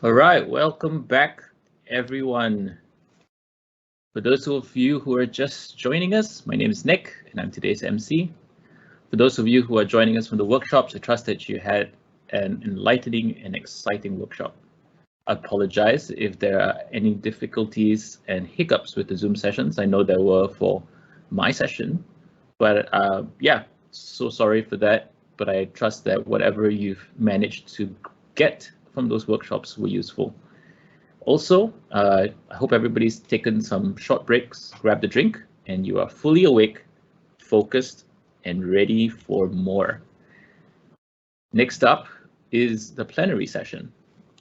All right, welcome back, everyone. For those of you who are just joining us, my name is Nick, and I'm today's MC. For those of you who are joining us from the workshops, I trust that you had an enlightening and exciting workshop. I apologize if there are any difficulties and hiccups with the Zoom sessions. I know there were for my session, but yeah, so sorry for that. But I trust that whatever you've managed to get from those workshops were useful. Also, I hope everybody's taken some short breaks, grabbed a drink, and you are fully awake, focused, and ready for more. Next up is the plenary session.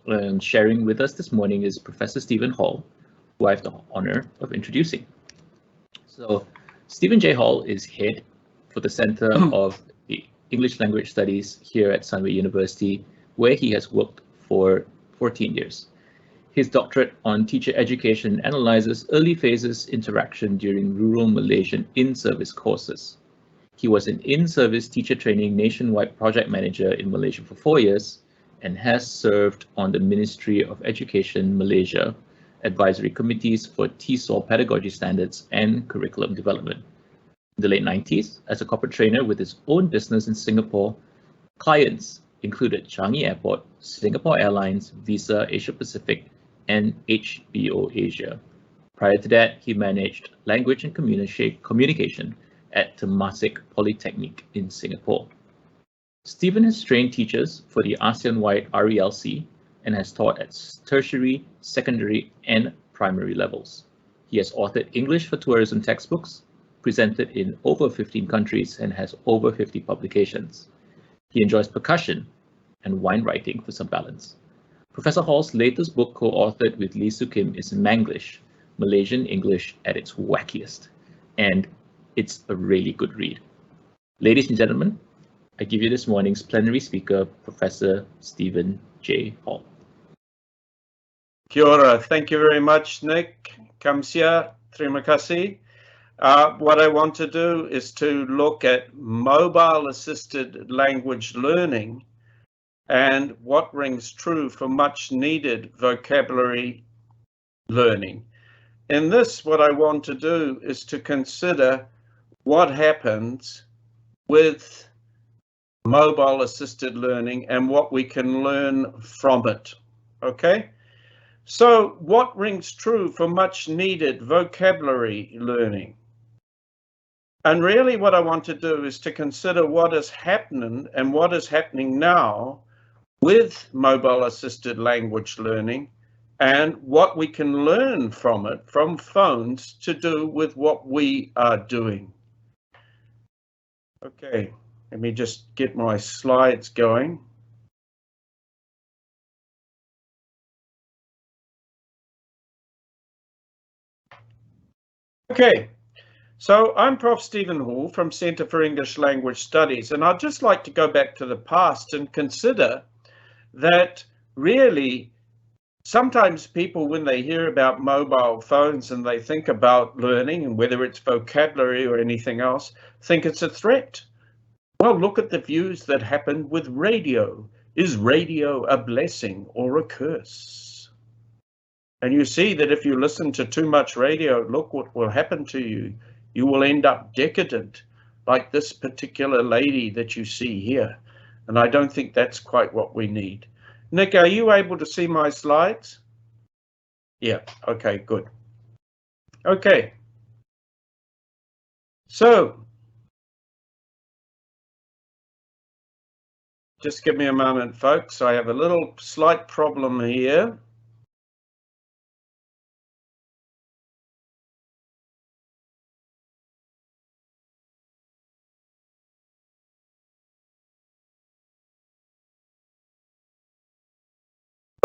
And sharing with us this morning is Professor Stephen Hall, who I have the honor of introducing. So, Stephen J Hall is head for the Center of the English Language Studies here at Sunway University, where he has worked for 14 years. His doctorate on teacher education analyzes early phases interaction during rural Malaysian in-service courses. He was an in-service teacher training nationwide project manager in Malaysia for 4 years and has served on the Ministry of Education Malaysia advisory committees for TESOL pedagogy standards and curriculum development. In the late 90s, as a corporate trainer with his own business in Singapore, clients included Changi Airport, Singapore Airlines, Visa Asia Pacific, and HBO Asia. Prior to that, he managed language and communication at Temasek Polytechnic in Singapore. Stephen has trained teachers for the ASEAN-wide RELC and has taught at tertiary, secondary, and primary levels. He has authored English for tourism textbooks, presented in over 15 countries, and has over 50 publications. He enjoys percussion and wine writing for some balance. Professor Hall's latest book, co-authored with Lee Soo Kim, is Manglish, Malaysian English at its wackiest, and it's a really good read. Ladies and gentlemen, I give you this morning's plenary speaker, Professor Stephen J Hall. Kia ora. Thank you very much, Nick. Kamsia, terima kasih. What I want to do is to look at mobile-assisted language learning and what rings true for much needed vocabulary learning. In this, what I want to do is to consider what happens with mobile assisted learning and what we can learn from it. Okay, so what rings true for much needed vocabulary learning? And really what I want to do is to consider what is happening and what is happening now with mobile assisted language learning and what we can learn from it, from phones, to do with what we are doing. Okay, let me just get my slides going. Okay, so I'm Prof Stephen Hall from Centre for English Language Studies, and I'd just like to go back to the past and consider that really sometimes people, when they hear about mobile phones and they think about learning, and whether it's vocabulary or anything else, think it's a threat. Well, look at the views that happened with radio. Is radio a blessing or a curse? And you see that if you listen to too much radio, look what will happen to you. You will end up decadent, like this particular lady that you see here. And I don't think that's quite what we need. Nick, are you able to see my slides? Yeah, okay, good. Okay. So, just give me a moment, folks. I have a little slight problem here.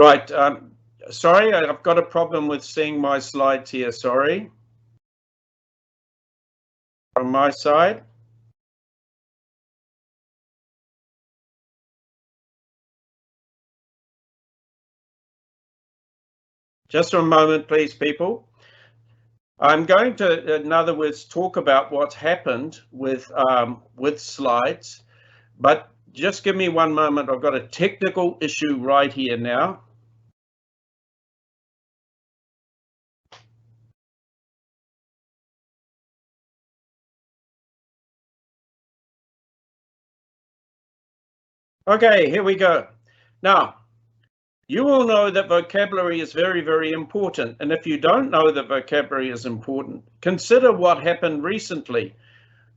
Right, sorry, I've got a problem with seeing my slides here, sorry. From my side. Just a moment, please, people. I'm going to, in other words, talk about what's happened with slides, but just give me one moment. I've got a technical issue right here now. Okay, here we go. Now, you all know that vocabulary is very, very important. And if you don't know that vocabulary is important, consider what happened recently,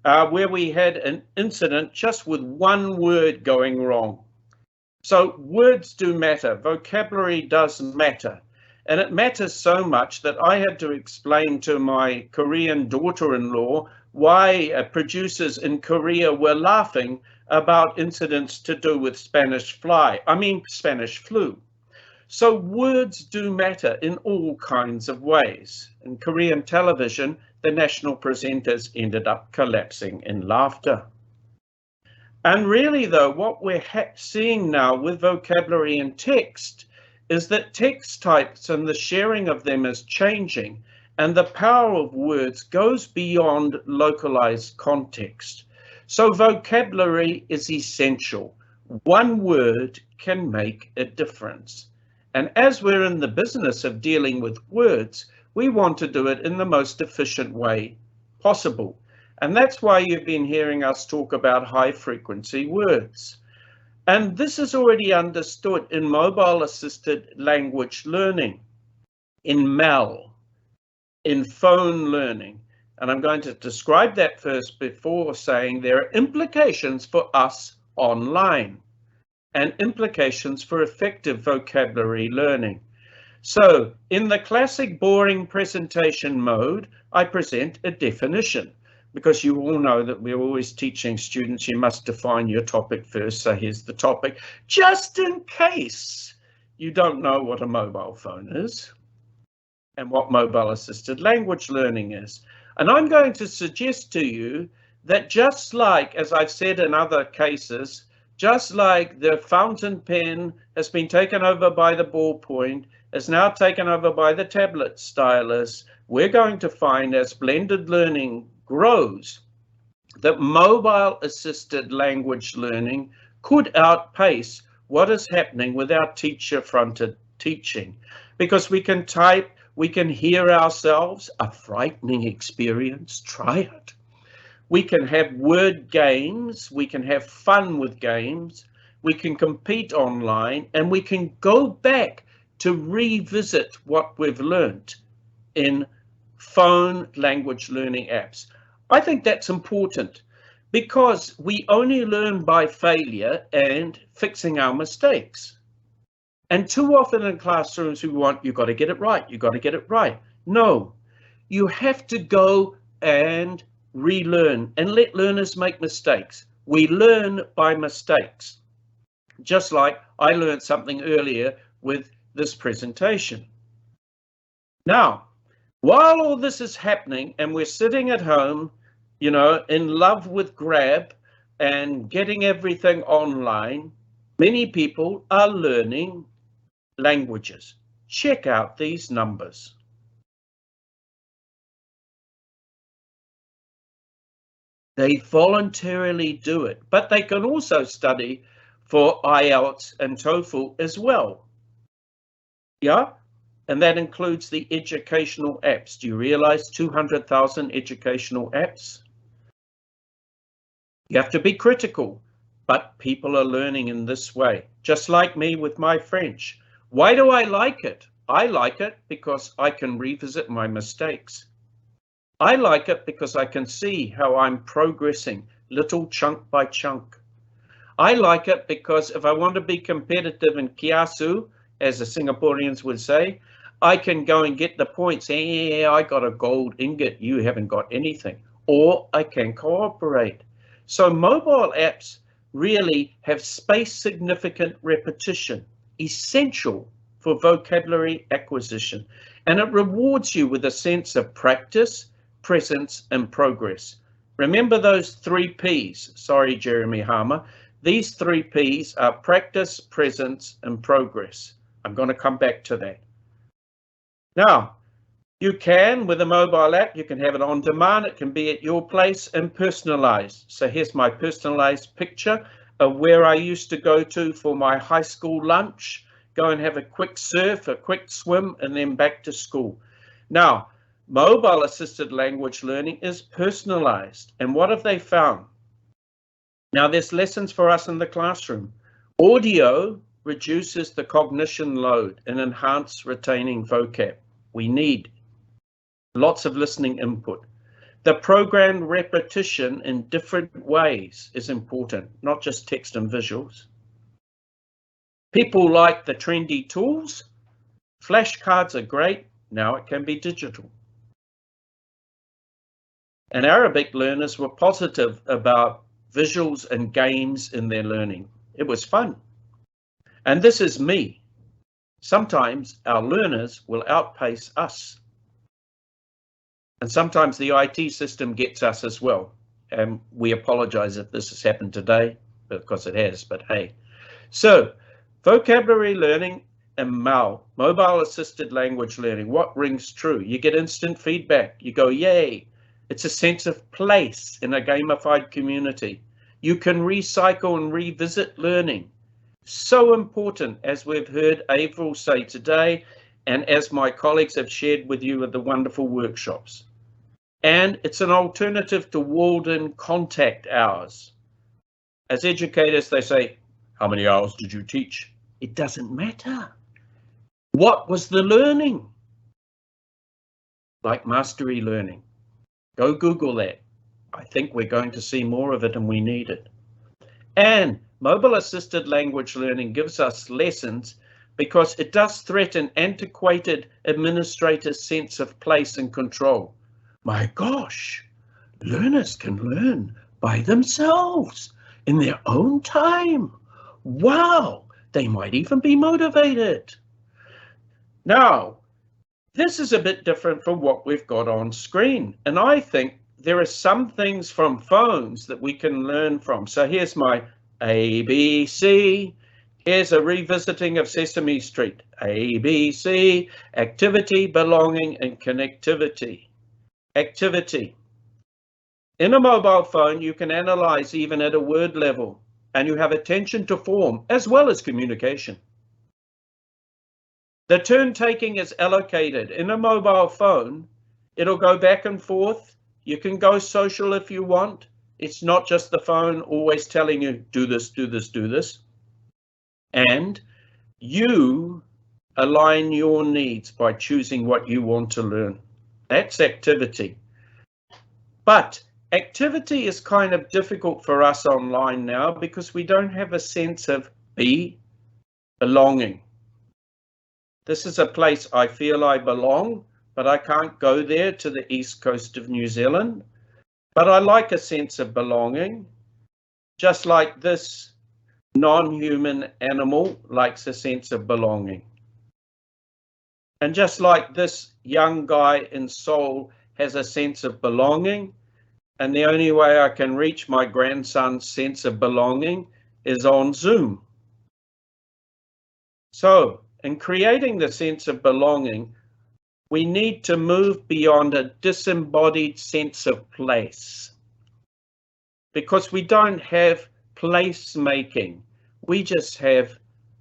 where we had an incident just with one word going wrong. So words do matter. Vocabulary does matter. And it matters so much that I had to explain to my Korean daughter-in-law why producers in Korea were laughing about incidents to do with Spanish flu. So words do matter in all kinds of ways. In Korean television, the national presenters ended up collapsing in laughter. And really, though, what we're seeing now with vocabulary and text is that text types and the sharing of them is changing, and the power of words goes beyond localized context. So vocabulary is essential. One word can make a difference. And as we're in the business of dealing with words, we want to do it in the most efficient way possible. And that's why you've been hearing us talk about high frequency words. And this is already understood in mobile assisted language learning, in MEL, in phone learning. And I'm going to describe that first before saying there are implications for us online and implications for effective vocabulary learning. So in the classic boring presentation mode, I present a definition, because you all know that we're always teaching students you must define your topic first. So here's the topic, just in case you don't know what a mobile phone is and what mobile assisted language learning is. And I'm going to suggest to you that just like, as I've said in other cases, just like the fountain pen has been taken over by the ballpoint, is now taken over by the tablet stylus, we're going to find as blended learning grows that mobile assisted language learning could outpace what is happening with our teacher fronted teaching, because we can type, we can hear ourselves, a frightening experience, try it. We can have word games, we can have fun with games, we can compete online, and we can go back to revisit what we've learned in phone language learning apps. I think that's important because we only learn by failure and fixing our mistakes. And too often in classrooms we want, you've got to get it right, you've got to get it right. No, you have to go and relearn and let learners make mistakes. We learn by mistakes, just like I learned something earlier with this presentation. Now, while all this is happening and we're sitting at home, you know, in love with Grab and getting everything online, many people are learning languages. Check out these numbers. They voluntarily do it, but they can also study for IELTS and TOEFL as well. Yeah, and that includes the educational apps. Do you realize 200,000 educational apps? You have to be critical, but people are learning in this way, just like me with my French. Why do I like it? I like it because I can revisit my mistakes. I like it because I can see how I'm progressing little chunk by chunk. I like it because if I want to be competitive in kiasu, as the Singaporeans would say, I can go and get the points. Hey, I got a gold ingot, you haven't got anything. Or I can cooperate. So mobile apps really have space significant repetition, essential for vocabulary acquisition. And it rewards you with a sense of practice, presence, and progress. Remember those 3 P's. Sorry, Jeremy Harmer. These 3 P's are practice, presence, and progress. I'm going to come back to that. Now, you can, with a mobile app, you can have it on demand. It can be at your place and personalized. So here's my personalized picture of where I used to go to for my high school lunch, go and have a quick surf, a quick swim, and then back to school. Now, mobile assisted language learning is personalized. And what have they found? Now, there's lessons for us in the classroom. Audio reduces the cognition load and enhances retaining vocab. We need lots of listening input. The programmed repetition in different ways is important, not just text and visuals. People like the trendy tools. Flashcards are great. Now it can be digital. And Arabic learners were positive about visuals and games in their learning. It was fun. And this is me. Sometimes our learners will outpace us. And sometimes the IT system gets us as well. And we apologize if this has happened today, because it has, but hey. So, vocabulary learning and mobile assisted language learning, what rings true? You get instant feedback. You go, yay. It's a sense of place in a gamified community. You can recycle and revisit learning. So important, as we've heard Avril say today, and as my colleagues have shared with you at the wonderful workshops. And it's an alternative to walled-in contact hours. As educators, they say, how many hours did you teach? It doesn't matter. What was the learning? Like mastery learning. Go Google that. I think we're going to see more of it and we need it. And mobile assisted language learning gives us lessons because it does threaten antiquated administrators' sense of place and control. My gosh, learners can learn by themselves in their own time. Wow, they might even be motivated. Now, this is a bit different from what we've got on screen, and I think there are some things from phones that we can learn from. So here's my ABC. Here's a revisiting of Sesame Street. ABC, activity, belonging, and connectivity. Activity. In a mobile phone, you can analyze even at a word level, and you have attention to form as well as communication. The turn taking is allocated. In a mobile phone, it'll go back and forth. You can go social if you want. It's not just the phone always telling you, do this, do this, do this. And you align your needs by choosing what you want to learn. That's activity. But activity is kind of difficult for us online now because we don't have a sense of belonging. This is a place I feel I belong, but I can't go there to the east coast of New Zealand. But I like a sense of belonging, just like this non-human animal likes a sense of belonging. And just like this young guy in Seoul has a sense of belonging, and the only way I can reach my grandson's sense of belonging is on Zoom. So, in creating the sense of belonging, we need to move beyond a disembodied sense of place. Because we don't have place making, we just have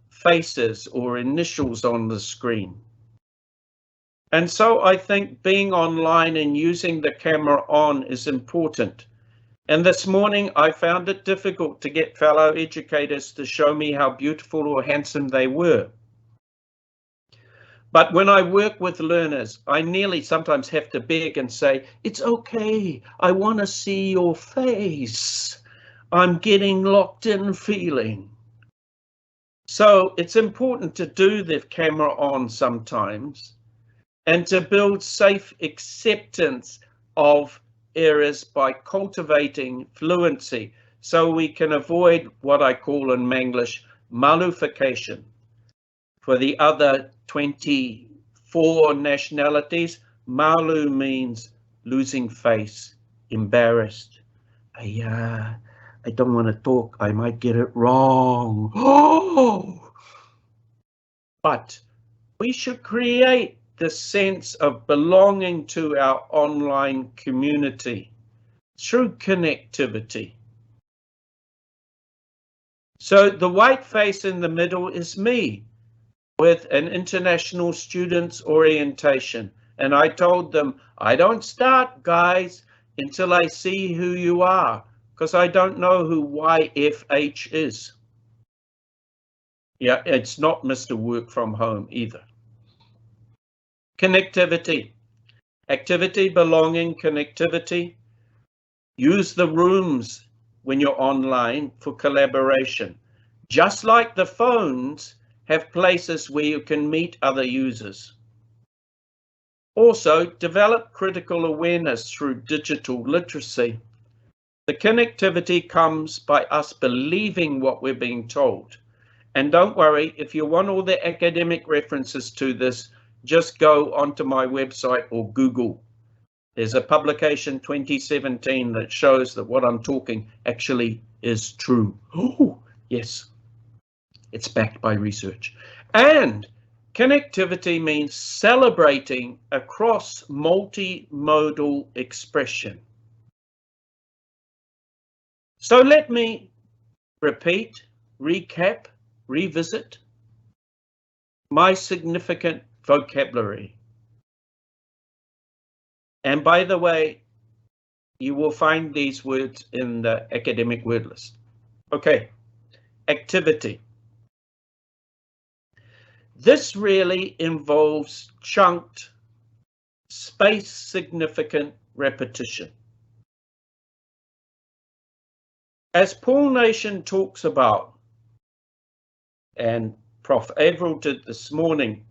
faces or initials on the screen. And so I think being online and using the camera on is important. And this morning I found it difficult to get fellow educators to show me how beautiful or handsome they were. But when I work with learners, I nearly sometimes have to beg and say, it's okay, I want to see your face. I'm getting locked in feeling. So it's important to do the camera on sometimes and to build safe acceptance of errors by cultivating fluency so we can avoid what I call in Manglish malufication. For the other 24 nationalities, malu means losing face, embarrassed. I don't want to talk, I might get it wrong. Oh! But we should create the sense of belonging to our online community through connectivity. So the white face in the middle is me with an international students orientation. And I told them, I don't start, guys, until I see who you are, because I don't know who YFH is. Yeah, it's not Mr. Work from Home either. Connectivity. Activity, belonging, connectivity. Use the rooms when you're online for collaboration. Just like the phones have places where you can meet other users. Also, develop critical awareness through digital literacy. The connectivity comes by us believing what we're being told. And don't worry, if you want all the academic references to this, just go onto my website or Google. There's a publication 2017 that shows that what I'm talking actually is true. Oh, yes, it's backed by research. And connectivity means celebrating across multimodal expression. So let me repeat, recap, revisit my significant vocabulary. And by the way, you will find these words in the academic word list. Okay, activity. This really involves chunked, space-significant repetition. As Paul Nation talks about, and Prof Averill did this morning,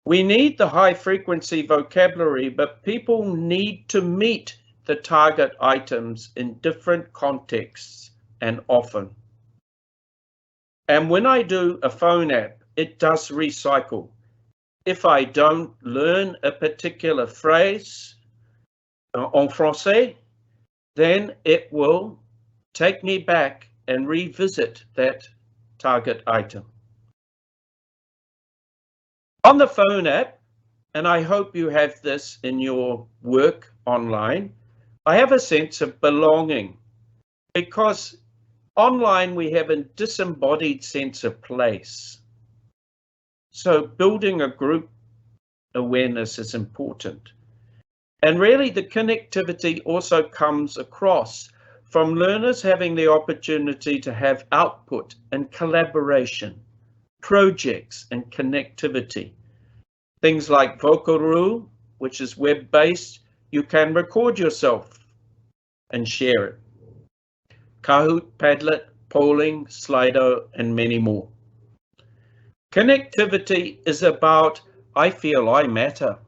we need the high-frequency vocabulary, but people need to meet the target items in different contexts and often. And when I do a phone app, it does recycle. If I don't learn a particular phrase en français, then it will take me back and revisit that target item. On the phone app, and I hope you have this in your work online, I have a sense of belonging because online we have a disembodied sense of place. So building a group awareness is important. And really the connectivity also comes across from learners having the opportunity to have output and collaboration, projects and connectivity. Things like Vocaroo, which is web-based, you can record yourself and share it. Kahoot, Padlet, Polling, Slido, and many more. Connectivity is about, I feel I matter.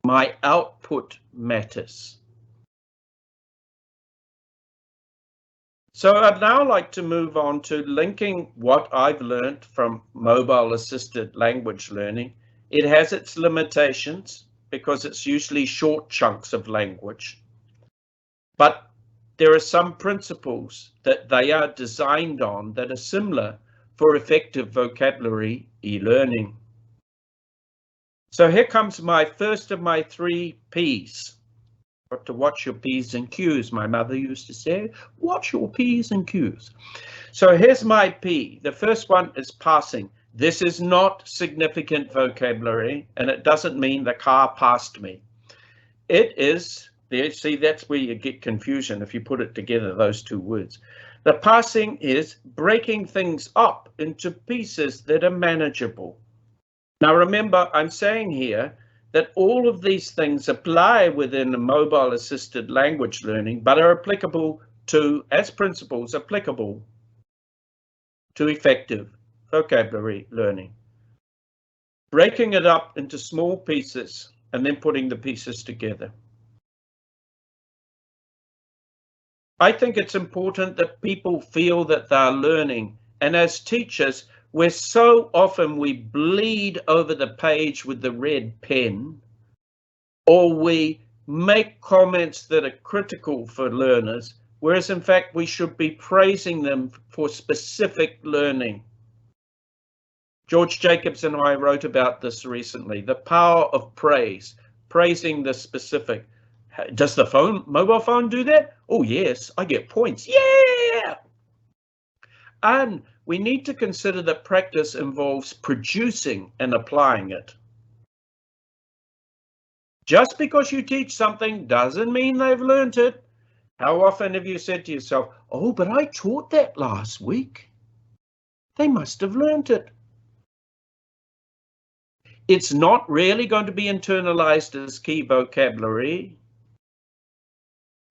My output matters. So I'd now like to move on to linking what I've learned from mobile-assisted language learning. It has its limitations because it's usually short chunks of language. But there are some principles that they are designed on that are similar for effective vocabulary e-learning. So here comes my first of my 3 P's. Got to watch your P's and Q's, my mother used to say, watch your P's and Q's. So here's my P. The first one is passing. This is not significant vocabulary, and it doesn't mean the car passed me. It is, there, see, that's where you get confusion if you put it together, those 2 words. The passing is breaking things up into pieces that are manageable. Now remember, I'm saying here that all of these things apply within mobile assisted language learning, but are applicable to, as principles, applicable to effective vocabulary learning. Breaking it up into small pieces and then putting the pieces together. I think it's important that people feel that they're learning, and as teachers, we bleed over the page with the red pen, or we make comments that are critical for learners, whereas in fact we should be praising them for specific learning. George Jacobs and I wrote about this recently, the power of praise, praising the specific. Does the mobile phone do that? Oh yes, I get points, yeah! And we need to consider that practice involves producing and applying it. Just because you teach something doesn't mean they've learned it. How often have you said to yourself, oh, but I taught that last week? they must have learnt it. It's not really going to be internalized as key vocabulary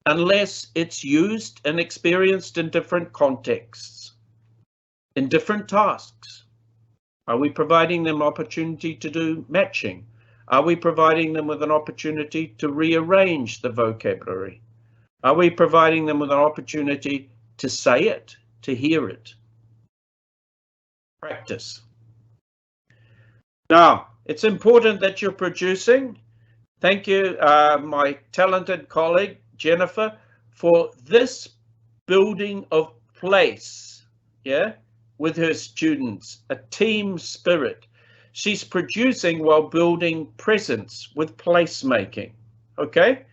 unless it's used and experienced in different contexts, in different tasks. Are we providing them opportunity to do matching? Are we providing them with an opportunity to rearrange the vocabulary? Are we providing them with an opportunity to say it, to hear it? Practice. Now, it's important that you're producing. Thank you, my talented colleague, Jennifer, for this building of place, yeah, with her students, a team spirit. She's producing while building presence with placemaking, okay?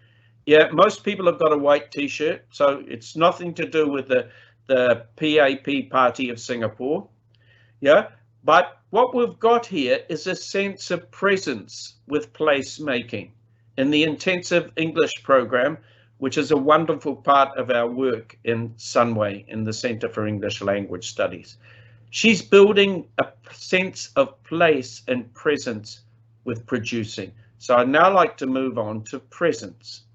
Yeah, most people have got a white t-shirt, so it's nothing to do with the PAP Party of Singapore, yeah? But what we've got here is a sense of presence with placemaking in the intensive English program, which is a wonderful part of our work in Sunway in the Centre for English Language Studies. She's building a sense of place and presence with producing. So I'd now like to move on to presence.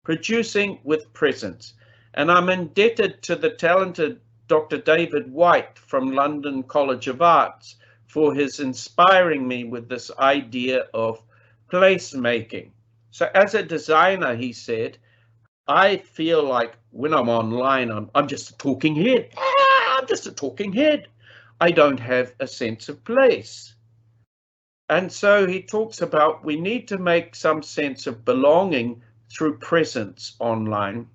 Producing with presence. And I'm indebted to the talented Dr. David White from London College of Arts for his inspiring me with this idea of placemaking. So as a designer, he said, I feel like when I'm online, I'm just a talking head. I'm just a talking head. I don't have a sense of place. And so he talks about we need to make some sense of belonging through presence online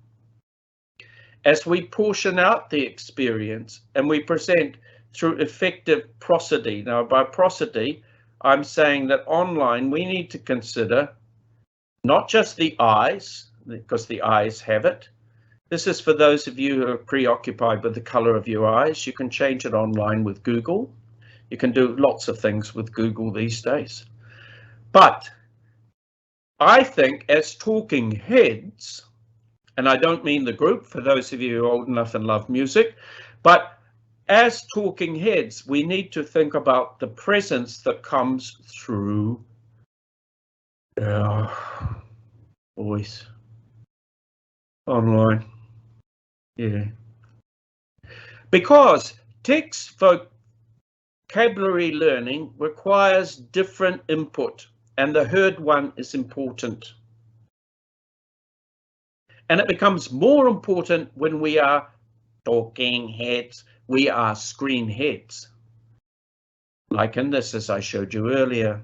as we portion out the experience and we present through effective prosody. Now, by prosody, I'm saying that online we need to consider not just the eyes, because the eyes have it. This is for those of you who are preoccupied with the color of your eyes. You can change it online with Google. You can do lots of things with Google these days. But I think as talking heads, and I don't mean the group for those of you who are old enough and love music, but as talking heads, we need to think about the presence that comes through voice online. Yeah. Because text vocabulary learning requires different input, and the heard one is important. And it becomes more important when we are talking heads, we are screen heads. Like in this, as I showed you earlier.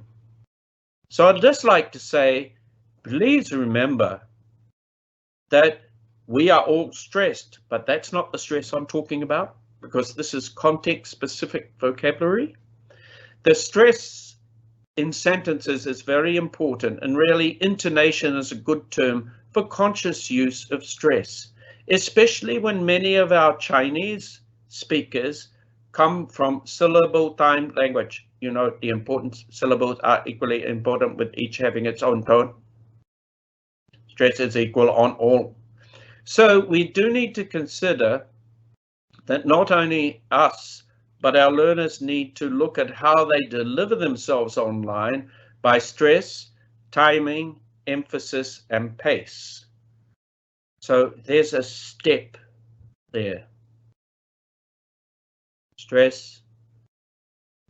So I'd just like to say, please remember that we are all stressed, but that's not the stress I'm talking about, because this is context-specific vocabulary. The stress in sentences is very important, and really intonation is a good term for conscious use of stress, especially when many of our Chinese speakers come from syllable-timed language. You know, the important syllables are equally important with each having its own tone. Stress is equal on all. So we do need to consider that not only us, but our learners need to look at how they deliver themselves online by stress, timing, emphasis, and pace. So there's a step there. Stress,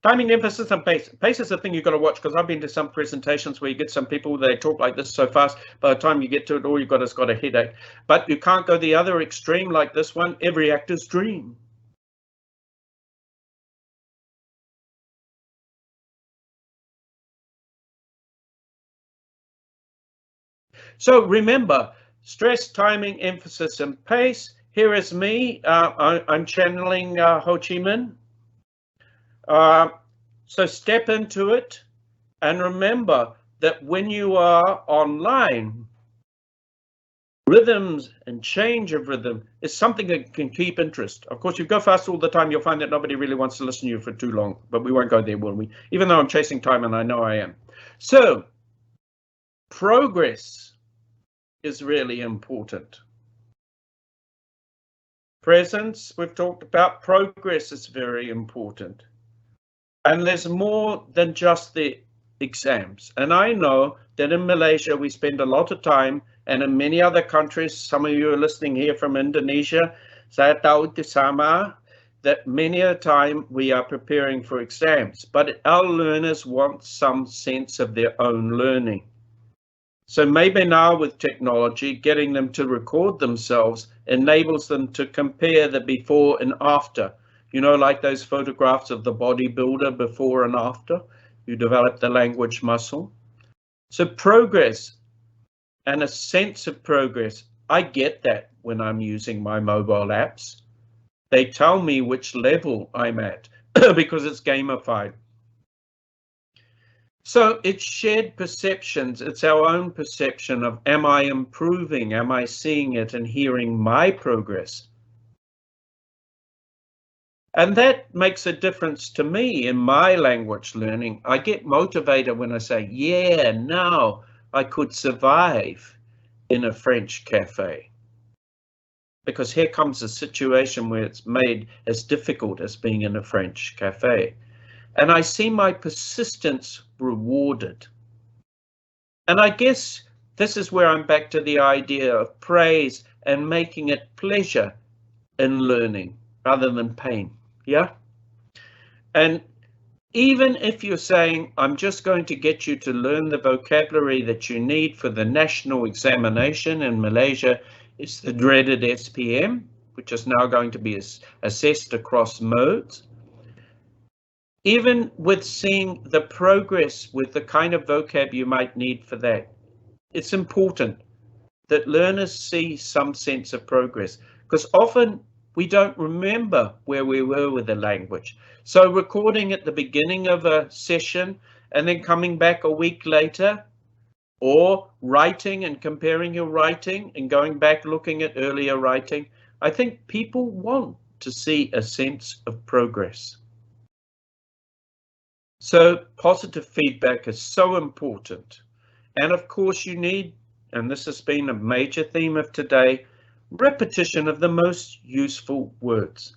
timing, emphasis, and pace. Pace is the thing you've got to watch, because I've been to some presentations where you get some people, they talk like this so fast, by the time you get to it, all you've got is got a headache. But you can't go the other extreme like this one, every actor's dream. So remember, stress, timing, emphasis, and pace. Here is me. I'm channeling Ho Chi Minh. So step into it, and remember that when you are online, rhythms and change of rhythm is something that can keep interest. Of course, you go fast all the time, you'll find that nobody really wants to listen to you for too long, but we won't go there, will we? Even though I'm chasing time, and I know I am. So progress is really important. Presence, we've talked about. Progress is very important. And there's more than just the exams. And I know that in Malaysia, we spend a lot of time, and in many other countries, some of you are listening here from Indonesia, saya tahu itu sama, that many a time we are preparing for exams, but our learners want some sense of their own learning. So maybe now with technology, getting them to record themselves enables them to compare the before and after. You know, like those photographs of the bodybuilder before and after, you develop the language muscle. So progress and a sense of progress, I get that when I'm using my mobile apps. They tell me which level I'm at because it's gamified. So it's shared perceptions. It's our own perception of, am I improving? Am I seeing it and hearing my progress? And that makes a difference to me in my language learning. I get motivated when I say, yeah, now I could survive in a French cafe. Because here comes a situation where it's made as difficult as being in a French cafe. And I see my persistence rewarded. And I guess this is where I'm back to the idea of praise and making it pleasure in learning rather than pain. Yeah. And even if you're saying, I'm just going to get you to learn the vocabulary that you need for the national examination in Malaysia, it's the dreaded SPM, which is now going to be assessed across modes. Even with seeing the progress with the kind of vocab you might need for that, it's important that learners see some sense of progress, because often we don't remember where we were with the language. So recording at the beginning of a session and then coming back a week later, or writing and comparing your writing and going back looking at earlier writing, I think people want to see a sense of progress. So positive feedback is so important. And of course you need, and this has been a major theme of today, repetition of the most useful words.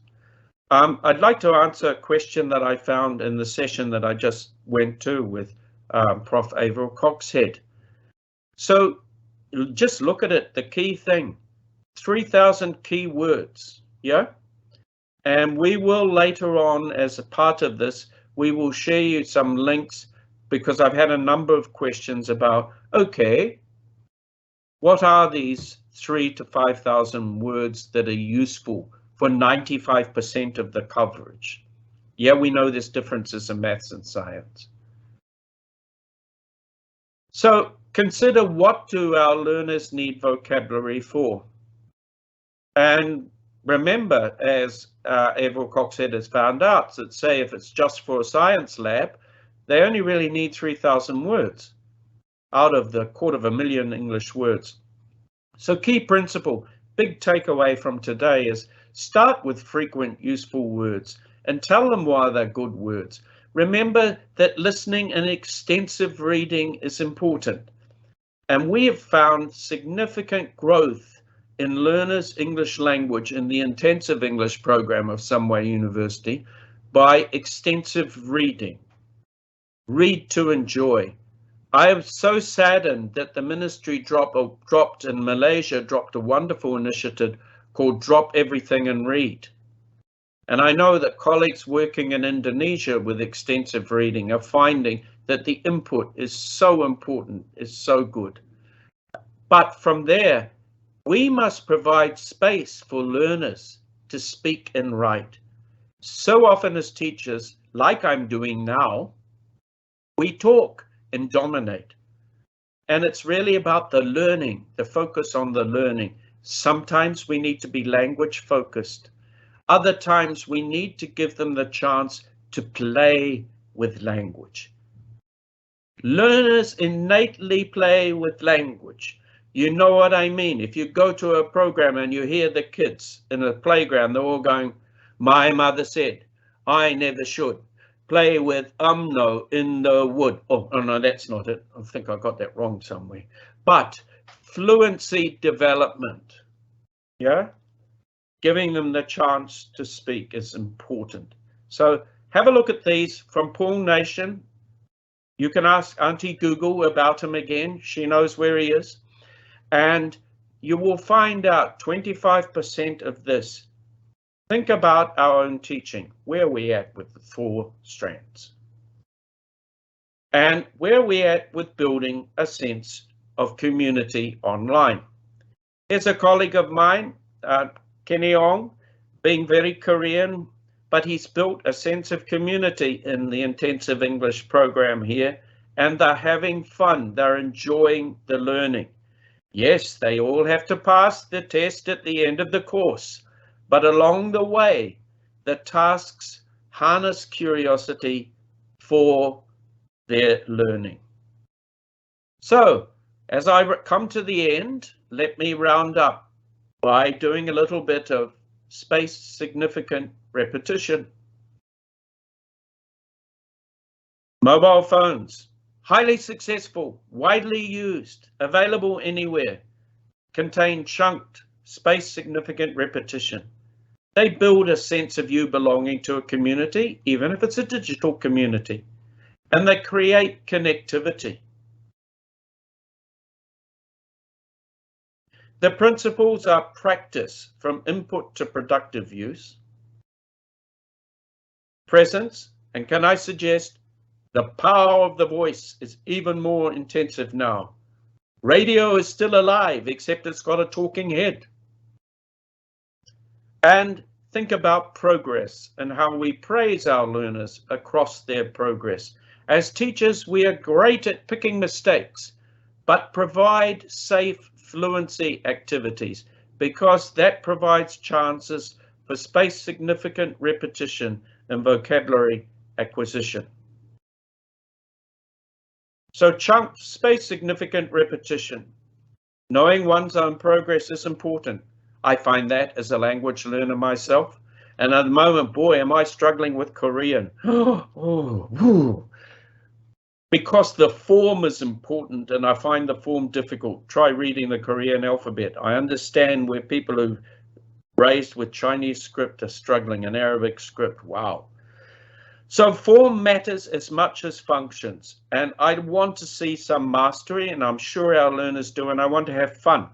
I'd like to answer a question that I found in the session that I just went to with Prof Averill Coxhead. So just look at it, the key thing, 3,000 key words, yeah? And we will later on, as a part of this, we will share you some links, because I've had a number of questions about, okay, what are these 3,000 to 5,000 words that are useful for 95% of the coverage? Yeah, we know there's differences in maths and science. So consider, what do our learners need vocabulary for? And remember, as Averill Coxhead has found out, that say if it's just for a science lab, they only really need 3,000 words out of the 250,000 English words. So key principle, big takeaway from today is start with frequent useful words and tell them why they're good words. Remember that listening and extensive reading is important. And we have found significant growth in learners' English language in the intensive English program of Someway University by extensive reading. Read to enjoy. I am so saddened that the ministry dropped in Malaysia, dropped a wonderful initiative called Drop Everything and Read. And I know that colleagues working in Indonesia with extensive reading are finding that the input is so important, is so good. But from there, we must provide space for learners to speak and write. So often as teachers, like I'm doing now, we talk and dominate. And it's really about the learning, the focus on the learning. Sometimes we need to be language focused. Other times we need to give them the chance to play with language. Learners innately play with language. You know what I mean? If you go to a program and you hear the kids in a playground, they're all going, my mother said, I never should play with no in the wood. Oh no, that's not it. I think I got that wrong somewhere. But fluency development, yeah? giving them the chance to speak is important. So have a look at these from Paul Nation. You can ask Auntie Google about him again. She knows where he is. And you will find out 25% of this. Think about our own teaching. Where are we at with the 4 strands? And where are we at with building a sense of community online? Here's a colleague of mine, Kenny Ong, being very Korean, but he's built a sense of community in the intensive English program here, and they're having fun. They're enjoying the learning. Yes, they all have to pass the test at the end of the course, but along the way, the tasks harness curiosity for their learning. So, as I come to the end, let me round up by doing a little bit of spaced significant repetition. Mobile phones, highly successful, widely used, available anywhere, contain chunked, spaced significant repetition. They build a sense of you belonging to a community, even if it's a digital community, and they create connectivity. The principles are practice from input to productive use, presence, and can I suggest the power of the voice is even more intensive now. Radio is still alive, except it's got a talking head. And think about progress and how we praise our learners across their progress. As teachers, we are great at picking mistakes, but provide safe fluency activities because that provides chances for space significant repetition and vocabulary acquisition. So chunked space significant repetition. Knowing one's own progress is important. I find that as a language learner myself. And at the moment, boy, am I struggling with Korean. Because the form is important and I find the form difficult. Try reading the Korean alphabet. I understand where people who raised with Chinese script are struggling, and Arabic script, wow. So form matters as much as functions, and I want to see some mastery, and I'm sure our learners do, and I want to have fun.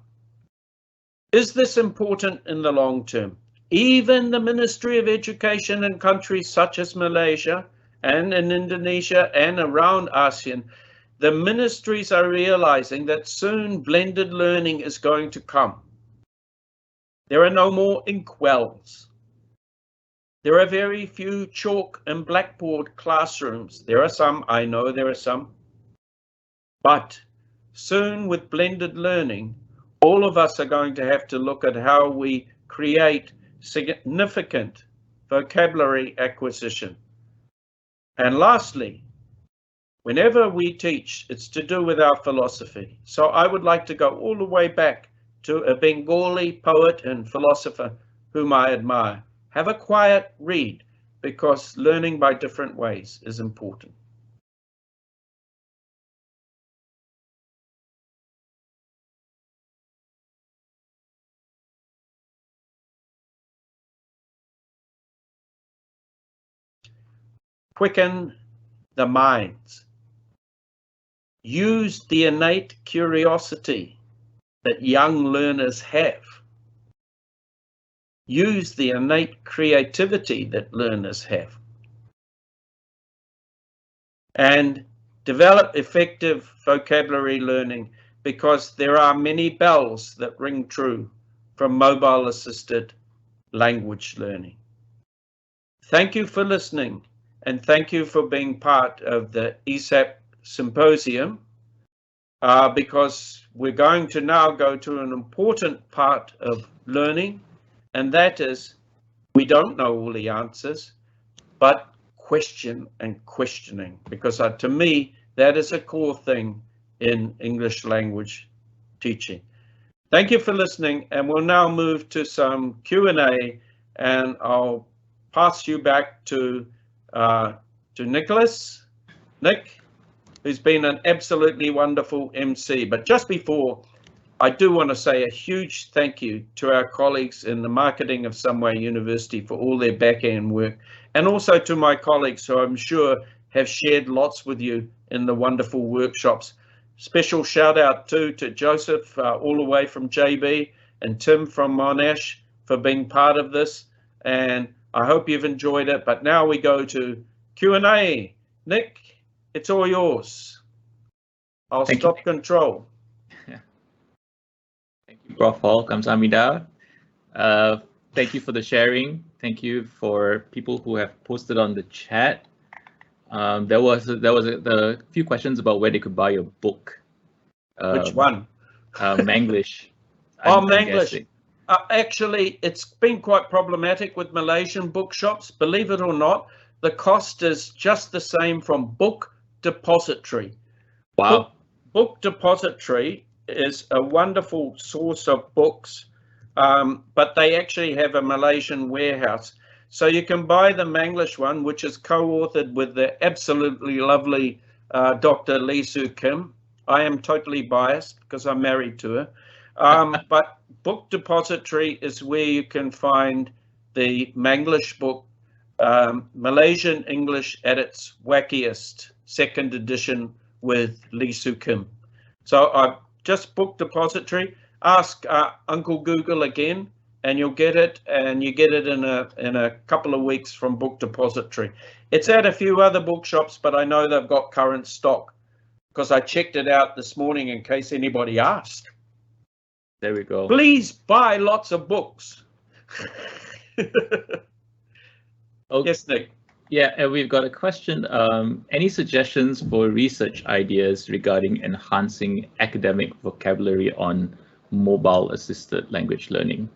Is this important in the long term? Even the Ministry of Education in countries such as Malaysia and in Indonesia and around ASEAN, the ministries are realizing that soon blended learning is going to come. There are no more inkwells. There are very few chalk and blackboard classrooms. There are some, I know there are some. But soon with blended learning, all of us are going to have to look at how we create significant vocabulary acquisition. And lastly, whenever we teach, it's to do with our philosophy. So I would like to go all the way back to a Bengali poet and philosopher whom I admire. Have a quiet read, because learning by different ways is important. Quicken the minds. Use the innate curiosity that young learners have. Use the innate creativity that learners have. And develop effective vocabulary learning, because there are many bells that ring true from mobile assisted language learning. Thank you for listening, and thank you for being part of the ESAP Symposium, because we're going to now go to an important part of learning, and that is, we don't know all the answers, but question and questioning, because to me, that is a core thing in English language teaching. Thank you for listening, and we'll now move to some Q&A, and I'll pass you back to Nicholas, Nick, who's been an absolutely wonderful MC. But just before I do want to say a huge thank you to our colleagues in the marketing of Somewhere University for all their back-end work, and also to my colleagues who I'm sure have shared lots with you in the wonderful workshops. Special shout out to Joseph all the way from JB and Tim from Monash for being part of this, and I hope you've enjoyed it. But now we go to Q&A. Nick, it's all yours. I'll stop control. Thank you, Prof Hall, Kamsahamnida. Thank you for the sharing. Thank you for people who have posted on the chat. There was a few questions about where they could buy your book. Which one? Manglish. Manglish. Actually, it's been quite problematic with Malaysian bookshops. Believe it or not, the cost is just the same from Book Depository. Wow. Book Depository is a wonderful source of books, but they actually have a Malaysian warehouse. So you can buy the Manglish one, which is co-authored with the absolutely lovely Dr. Lee Soo Kim. I am totally biased because I'm married to her. But Book Depository is where you can find the Manglish book, Malaysian English at its wackiest, 2nd edition with Lee Soo Kim. So I just Book Depository. Ask Uncle Google again, and you'll get it, and you get it in a couple of weeks from Book Depository. It's at a few other bookshops, but I know they've got current stock because I checked it out this morning in case anybody asked. There we go. Please buy lots of books. Okay. Yes, Nick. Yeah, and we've got a question. Any suggestions for research ideas regarding enhancing academic vocabulary on mobile-assisted language learning?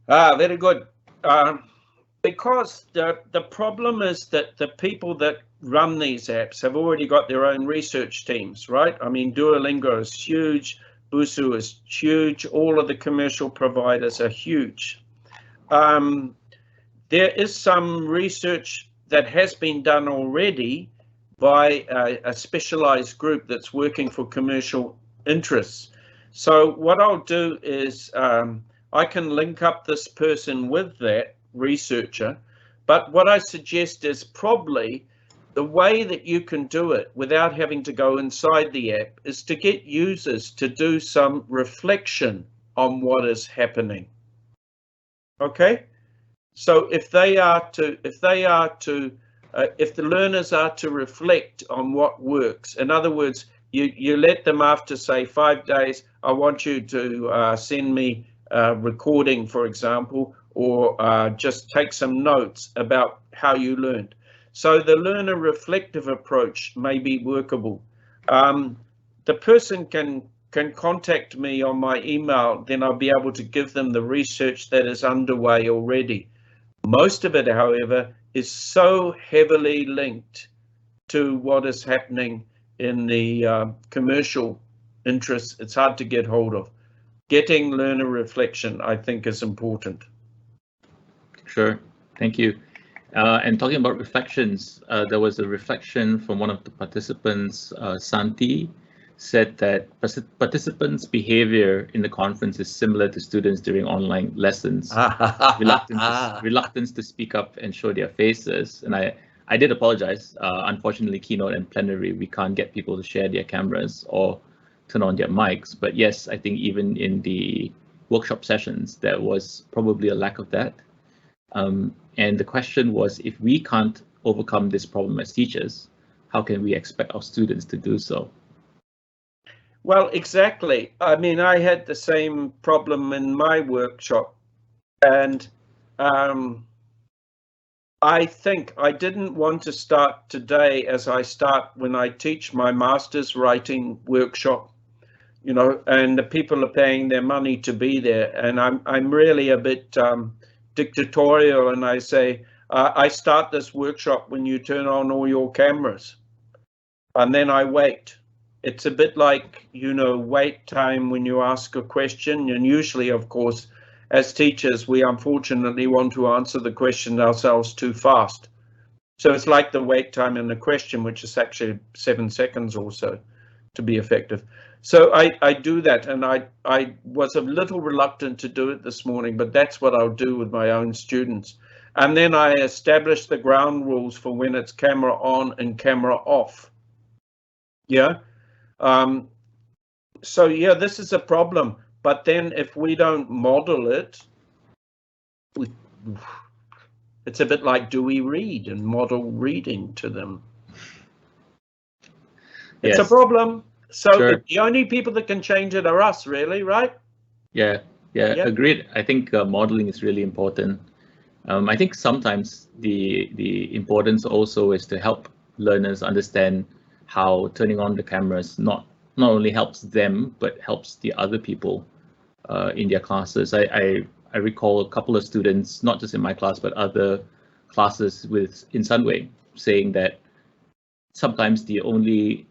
Very good. Because the problem is that the people that run these apps have already got their own research teams, right? I mean, Duolingo is huge, Busuu is huge, all of the commercial providers are huge. There is some research that has been done already by a specialized group that's working for commercial interests. So what I'll do is I can link up this person with that researcher, but what I suggest is probably the way that you can do it without having to go inside the app is to get users to do some reflection on what is happening. Okay, so if the learners are to reflect on what works, in other words, you let them after say 5 days, I want you to send me a recording, for example, or just take some notes about how you learned. So the learner reflective approach may be workable. The person can contact me on my email, then I'll be able to give them the research that is underway already. Most of it, however, is so heavily linked to what is happening in the commercial interests, it's hard to get hold of. Getting learner reflection, I think, is important. Sure, thank you. And talking about reflections, there was a reflection from one of the participants, Santi, said that participants' behavior in the conference is similar to students during online lessons, reluctance to speak up and show their faces. And I did apologize. Unfortunately, Keynote and Plenary, we can't get people to share their cameras or turn on their mics. But yes, I think even in the workshop sessions, there was probably a lack of that. And the question was, if we can't overcome this problem as teachers, how can we expect our students to do so? Well, exactly. I mean, I had the same problem in my workshop, and I think I didn't want to start today as I start when I teach my master's writing workshop, you know, and the people are paying their money to be there, and I'm really a bit dictatorial, and I say, I start this workshop when you turn on all your cameras, and then I wait. It's a bit like, you know, wait time when you ask a question, and usually, of course, as teachers, we unfortunately want to answer the question ourselves too fast. So it's like the wait time in the question, which is actually 7 seconds or so to be effective. So I do that, and I was a little reluctant to do it this morning, but that's what I'll do with my own students. And then I establish the ground rules for when it's camera on and camera off. Yeah. So yeah, this is a problem. But then if we don't model it, it's a bit like, do we read and model reading to them? It's a problem. So sure. the only people that can change it are us, really, right? Yeah, agreed. I think modeling is really important. I think sometimes the importance also is to help learners understand how turning on the cameras not only helps them, but helps the other people in their classes. I recall a couple of students, not just in my class, but other classes in Sunway, saying that sometimes the only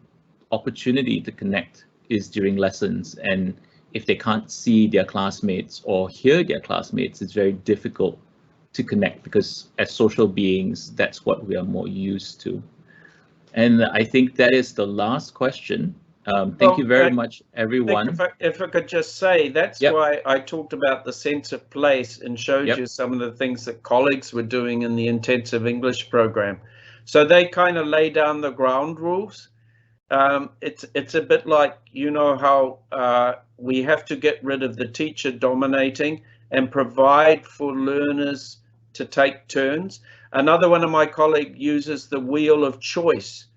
opportunity to connect is during lessons, and if they can't see their classmates or hear their classmates, it's very difficult to connect, because as social beings, that's what we are more used to. And I think that is the last question. Thank you very much, everyone. If I could just say, that's why I talked about the sense of place and showed you some of the things that colleagues were doing in the intensive English program. So they kind of lay down the ground rules. It's a bit like, you know, how we have to get rid of the teacher dominating and provide for learners to take turns. Another one of my colleagues uses the wheel of choice.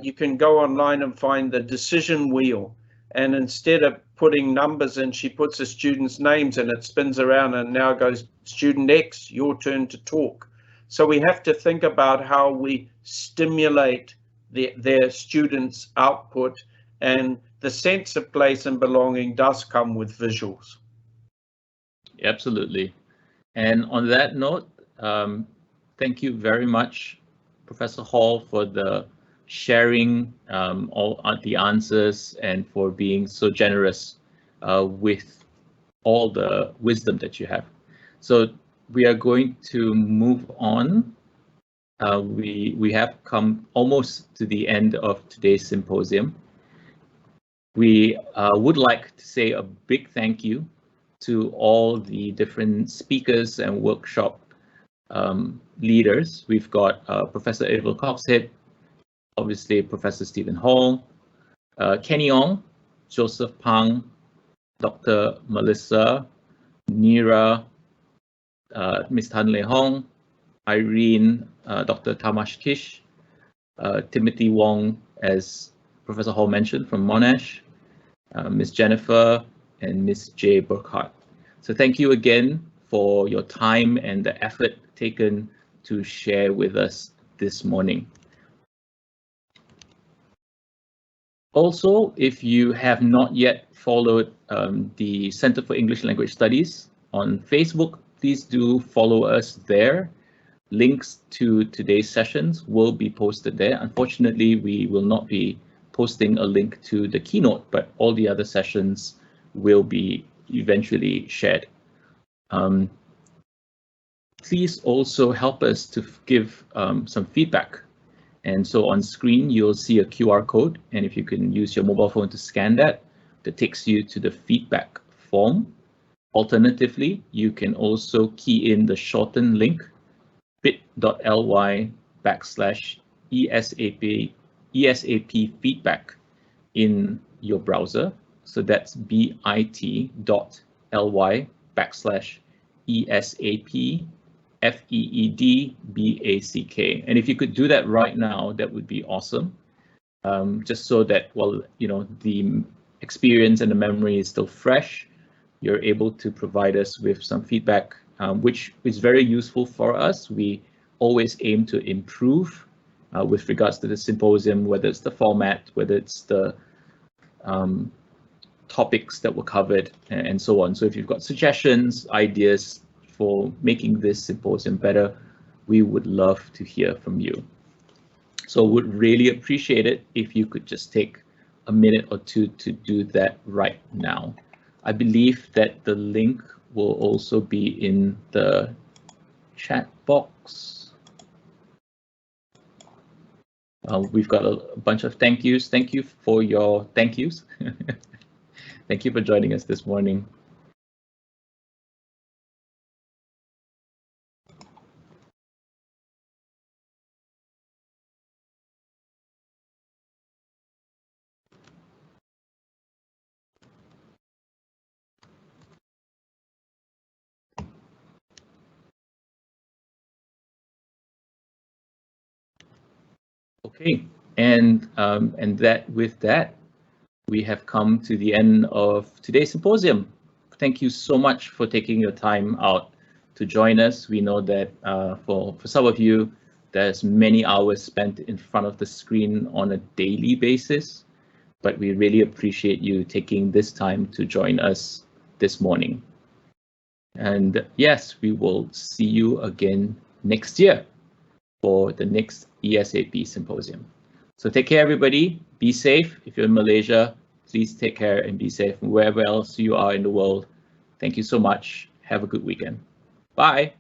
You can go online and find the decision wheel, and instead of putting numbers in, she puts the students' names and it spins around and now goes, student X, your turn to talk. So we have to think about how we stimulate their students' output, and the sense of place and belonging does come with visuals. Absolutely. And on that note, thank you very much, Professor Hall, for the sharing all the answers and for being so generous with all the wisdom that you have. So we are going to move on. We have come almost to the end of today's symposium. We would like to say a big thank you to all the different speakers and workshop leaders. We've got Professor Edward Coxhead, obviously Professor Stephen Hall, Kenny Ong, Joseph Pang, Dr. Melissa, Nira, Ms. Tan Lei Hong, Irene, Dr. Tamash Kish, Timothy Wong, as Professor Hall mentioned, from Monash, Ms. Jennifer, and Ms. J. Burkhardt. So thank you again for your time and the effort taken to share with us this morning. Also, if you have not yet followed the Center for English Language Studies on Facebook, please do follow us there. Links to today's sessions will be posted there. Unfortunately, we will not be posting a link to the keynote, but all the other sessions will be eventually shared. Please also help us to give some feedback. And so on screen, you'll see a QR code, and if you can use your mobile phone to scan that, that takes you to the feedback form. Alternatively, you can also key in the shortened link, bit.ly/ESAP feedback in your browser. So that's bit.ly/ESAP FEEDBACK. And if you could do that right now, that would be awesome. Just so that, well, you know, the experience and the memory is still fresh, you're able to provide us with some feedback, which is very useful for us. We always aim to improve with regards to the symposium, whether it's the format, whether it's the topics that were covered, and so on. So if you've got suggestions, ideas for making this symposium better, we would love to hear from you. So would really appreciate it if you could just take a minute or two to do that right now. I believe that the link will also be in the chat box. We've got a bunch of thank yous. Thank you for your thank yous. Thank you for joining us this morning. Okay, and with that, we have come to the end of today's symposium. Thank you so much for taking your time out to join us. We know that for some of you, there's many hours spent in front of the screen on a daily basis, but we really appreciate you taking this time to join us this morning. And yes, we will see you again next year for the next ESAP symposium. So take care, everybody. Be safe. If you're in Malaysia, please take care and be safe wherever else you are in the world. Thank you so much. Have a good weekend. Bye.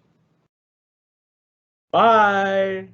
Bye.